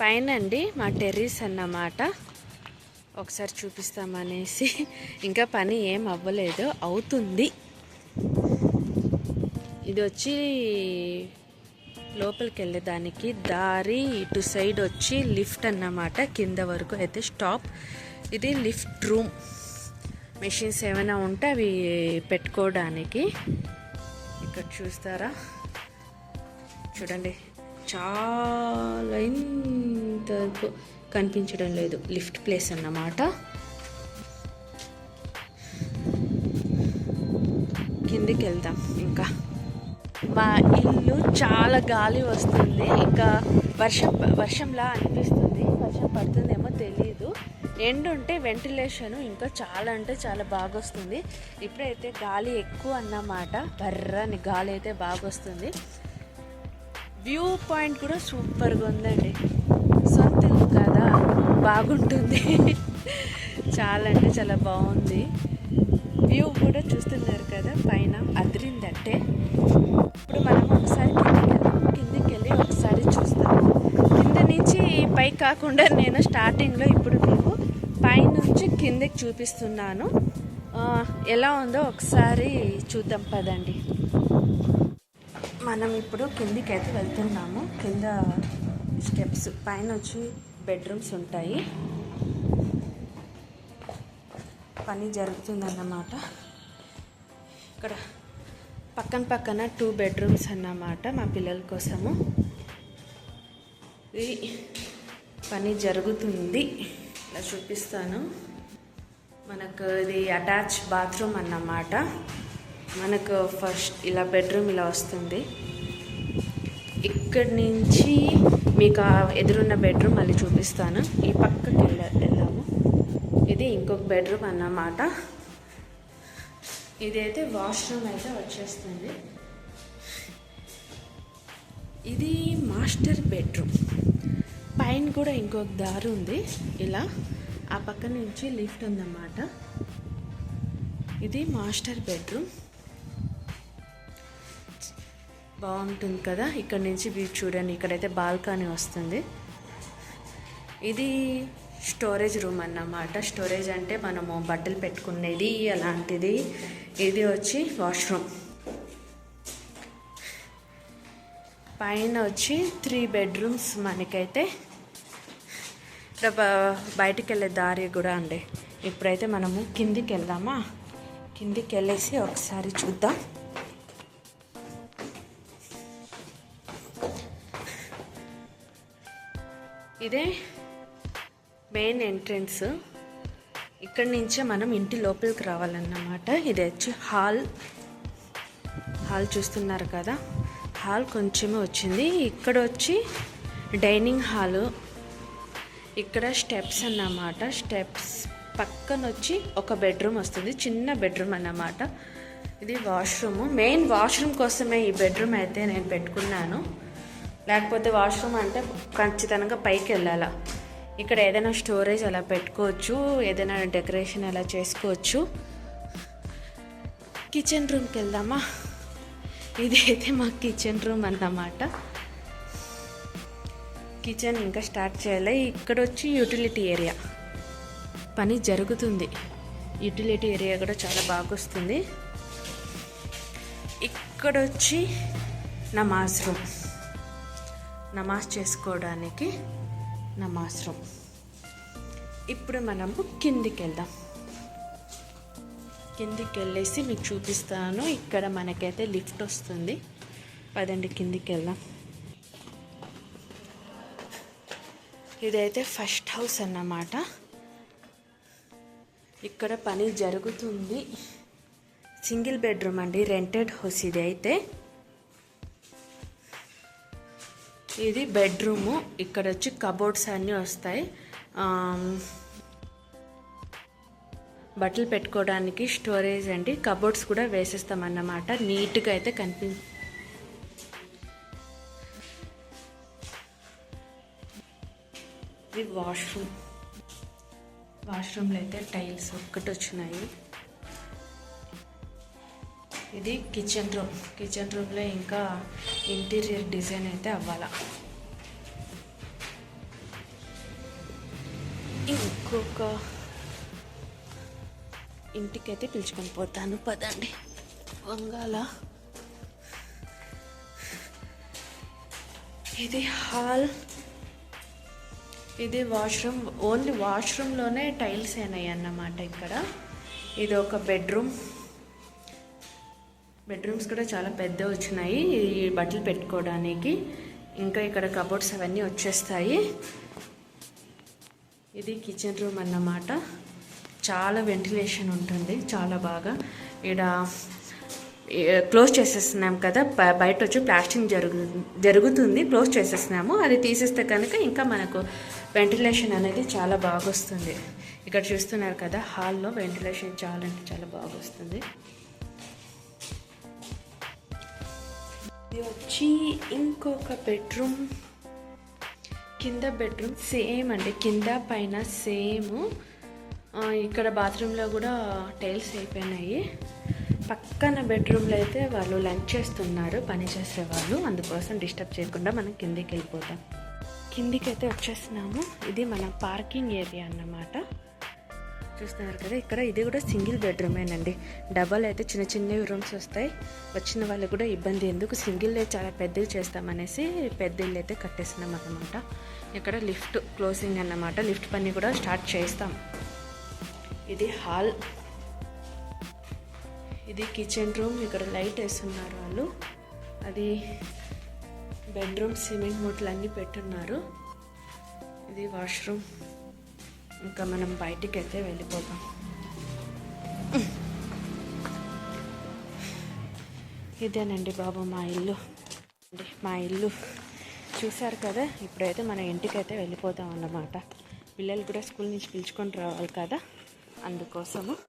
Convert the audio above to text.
పైన అండి మా టెర్రస్ అన్నమాట. ఒకసారి చూపిస్తామనేసి ఇంకా పని ఏం అవ్వలేదు, అవుతుంది. ఇది వచ్చి లోపలికి వెళ్ళేదానికి దారి, ఇటు సైడ్ వచ్చి లిఫ్ట్ అన్నమాట. కింద వరకు అయితే స్టాప్. ఇది లిఫ్ట్ రూమ్. మెషిన్స్ ఏమైనా ఉంటే అవి పెట్టుకోవడానికి. ఇక్కడ చూస్తారా, చూడండి చాలా ఇంత కనిపించడం లేదు. లిఫ్ట్ ప్లేస్ అన్నమాట. కిందికి వెళ్దాం. ఇంకా మా ఇల్లు చాలా గాలి వస్తుంది, ఇంకా వర్షంలా అనిపిస్తుంది. వర్షం పడుతుందేమో తెలీదు. ఎండ్ ఉంటే వెంటిలేషన్ ఇంకా చాలా అంటే చాలా బాగా వస్తుంది. ఇప్పుడైతే గాలి ఎక్కువ అన్నమాట, బర్రని గాలి అయితే బాగా వస్తుంది. వ్యూ పాయింట్ కూడా సూపర్గా ఉందండి. సొంత ఇల్లు కదా, బాగుంటుంది. చాలా అంటే చాలా బాగుంది. వ్యూ కూడా చూస్తున్నారు కదా, పైన అదిరిందంటే. ఇప్పుడు మనం ఒకసారి కిందికి వెళ్ళి ఒకసారి చూస్తాము. కింద నుంచి పై కాకుండా నేను స్టార్టింగ్లో ఇప్పుడు మీకు పైనుంచి కిందకి చూపిస్తున్నాను. ఎలా ఉందో ఒకసారి చూద్దాం పదండి. మనం ఇప్పుడు కిందికి అయితే వెళ్తున్నాము. కింద స్టెప్స్, పైన వచ్చి బెడ్రూమ్స్ ఉంటాయి. పని జరుగుతుందన్నమాట. ఇక్కడ పక్కన 2 బెడ్రూమ్స్ అన్నమాట మా పిల్లల కోసము. ఇది పని జరుగుతుంది, ఇలా చూపిస్తాను. మనకు ఇది అటాచ్ బాత్రూమ్ అన్నమాట. మనకు ఫస్ట్ ఇలా బెడ్రూమ్ ఇలా వస్తుంది. ఇక్కడి నుంచి మీకు ఎదురున్న బెడ్రూమ్ మళ్ళీ చూపిస్తాను. ఈ పక్కకి వెళ్దాము. ఇది ఇంకొక బెడ్రూమ్ అన్నమాట. ఇదైతే వాష్రూమ్ అయితే వచ్చేస్తుంది. ఇది మాస్టర్ బెడ్రూమ్. పైన కూడా ఇంకొక దారి ఉంది. ఇలా ఆ పక్క నుంచి లిఫ్ట్ ఉందన్నమాట. ఇది మాస్టర్ బెడ్రూమ్. బాగుంటుంది కదా. ఇక్కడ నుంచి వ్యూ చూడండి. ఇక్కడైతే బాల్కనీ వస్తుంది. ఇది స్టోరేజ్ రూమ్ అన్నమాట. స్టోరేజ్ అంటే మనము బట్టలు పెట్టుకునేది అలాంటిది. ఇది వచ్చి వాష్రూమ్. పైన వచ్చి 3 బెడ్రూమ్స్ మనకైతే. బయటికి వెళ్ళే దారి కూడా అండి. ఇప్పుడైతే మనము కిందికి వెళ్దామా. కిందికి వెళ్ళేసి ఒకసారి చూద్దాం. ఇదే మెయిన్ ఎంట్రన్స్. ఇక్కడి నుంచే మనం ఇంటి లోపలికి రావాలన్నమాట. ఇది వచ్చి హాల్ చూస్తున్నారు కదా. హాల్ కొంచెమే వచ్చింది. ఇక్కడ వచ్చి డైనింగ్ హాలు. ఇక్కడ స్టెప్స్ అన్నమాట. స్టెప్స్ పక్కన వచ్చి ఒక బెడ్రూమ్ వస్తుంది, చిన్న బెడ్రూమ్ అన్నమాట. ఇది వాష్రూమ్. మెయిన్ వాష్రూమ్ కోసమే ఈ బెడ్రూమ్ అయితే నేను పెట్టుకున్నాను. లేకపోతే వాష్రూమ్ అంటే ఖచ్చితంగా పైకి వెళ్ళాలా. ఇక్కడ ఏదైనా స్టోరేజ్ అలా పెట్టుకోవచ్చు, ఏదైనా డెకరేషన్ అలా చేసుకోవచ్చు. కిచెన్ రూమ్కి వెళ్దామా. ఇది అయితే మా కిచెన్ రూమ్ అన్నమాట. కిచెన్ ఇంకా స్టార్ట్ చేయాలి. ఇక్కడ వచ్చి యూటిలిటీ ఏరియా పని జరుగుతుంది. యూటిలిటీ ఏరియా కూడా చాలా బాగా వస్తుంది. ఇక్కడ వచ్చి నమాజ్ రూమ్, నమాజ్ చేసుకోవడానికి నమాజ్ రూమ్. ఇప్పుడు మనము కిందికి వెళ్దాం. కిందికి వెళ్ళేసి మీకు చూపిస్తాను. ఇక్కడ మనకైతే లిఫ్ట్ వస్తుంది. పదండి కిందికి వెళ్దాం. ఇదైతే ఫస్ట్ హౌస్ అన్నమాట. ఇక్కడ పని జరుగుతుంది. సింగిల్ బెడ్రూమ్ అండి, రెంటెడ్ హౌస్ ఇది అయితే. ఇది బెడ్రూము. ఇక్కడ వచ్చి కబోర్డ్స్ అన్నీ వస్తాయి. బట్టలు పెట్టుకోవడానికి స్టోరేజ్ అండి. కబోర్డ్స్ కూడా వేసేస్తామన్నమాట. నీట్గా అయితే ఇది వాష్రూమ్. వాష్రూమ్లో అయితే టైల్స్ ఒక్కటి వచ్చినాయి. ఇది కిచెన్ రూమ్. కిచెన్ రూమ్లో ఇంకా ఇంటీరియర్ డిజైన్ అయితే అవ్వాలా. ఇంకొక ఇంటికైతే పిలుచుకొని పోతాను పదండి. వంగాల ఇది హాల్, ఇది వాష్రూమ్. ఓన్లీ వాష్రూమ్లోనే టైల్స్ అయినాయి అన్నమాట ఇక్కడ. ఇది ఒక బెడ్రూమ్స్ కూడా చాలా పెద్ద వచ్చినాయి ఈ బట్టలు పెట్టుకోవడానికి. ఇంకా ఇక్కడ కబోర్డ్స్ అవన్నీ వచ్చేస్తాయి. ఇది కిచెన్ రూమ్ అన్నమాట. చాలా వెంటిలేషన్ ఉంటుంది, చాలా బాగా. ఇక్కడ క్లోజ్ చేసేస్తున్నాం కదా, బయట వచ్చి ప్లాస్టింగ్ జరుగుతుంది, క్లోజ్ చేసేస్తున్నాము. అది తీసేస్తే కనుక ఇంకా మనకు వెంటిలేషన్ అనేది చాలా బాగా వస్తుంది. ఇక్కడ చూస్తున్నారు కదా, హాల్లో వెంటిలేషన్ చాలా అంటే చాలా బాగా వస్తుంది. ఇది వచ్చి ఇంకొక బెడ్రూమ్, కింద బెడ్రూమ్ సేమ్ అండి, కింద పైన సేమ్. ఇక్కడ బాత్రూంలో కూడా టైల్స్ అయిపోయినాయి. పక్కన బెడ్రూమ్లో అయితే వాళ్ళు లంచ్ చేస్తున్నారు, పని చేసేవాళ్ళు. అందుకోసం డిస్టర్బ్ చేయకుండా మనం కిందికి వెళ్ళిపోతాం. కిందికి అయితే వచ్చేస్తున్నాము. ఇది మన పార్కింగ్ ఏరియా అన్నమాట. చూస్తున్నారు కదా, ఇక్కడ ఇది కూడా సింగిల్ బెడ్రూమేనండి. డబల్ అయితే చిన్న చిన్నవి రూమ్స్ వస్తాయి. వచ్చిన వాళ్ళకి కూడా ఇబ్బంది ఎందుకు, సింగిల్ చాలా పెద్దవి చేస్తామనేసి పెద్ద ఇల్లు అయితే కట్టేస్తున్నాం అన్నమాట. ఇక్కడ లిఫ్ట్ క్లోజింగ్ అన్నమాట, లిఫ్ట్ పని కూడా స్టార్ట్ చేస్తాం. ఇది హాల్, ఇది కిచెన్ రూమ్. ఇక్కడ లైట్ వేస్తున్నారు వాళ్ళు. అది బెడ్రూమ్, సిమెంట్ మూటలు అన్నీ పెట్టున్నారు. ఇది వాష్రూమ్. ఇంకా మనం బయటికి అయితే వెళ్ళిపోతాం. ఇదేనండి బాబు మా ఇల్లు. మా ఇల్లు చూసారు కదా. ఇప్పుడైతే మన ఇంటికి అయితే వెళ్ళిపోతాం అన్నమాట. పిల్లలు కూడా స్కూల్ నుంచి పిలుచుకొని రావాలి కదా, అందుకోసము.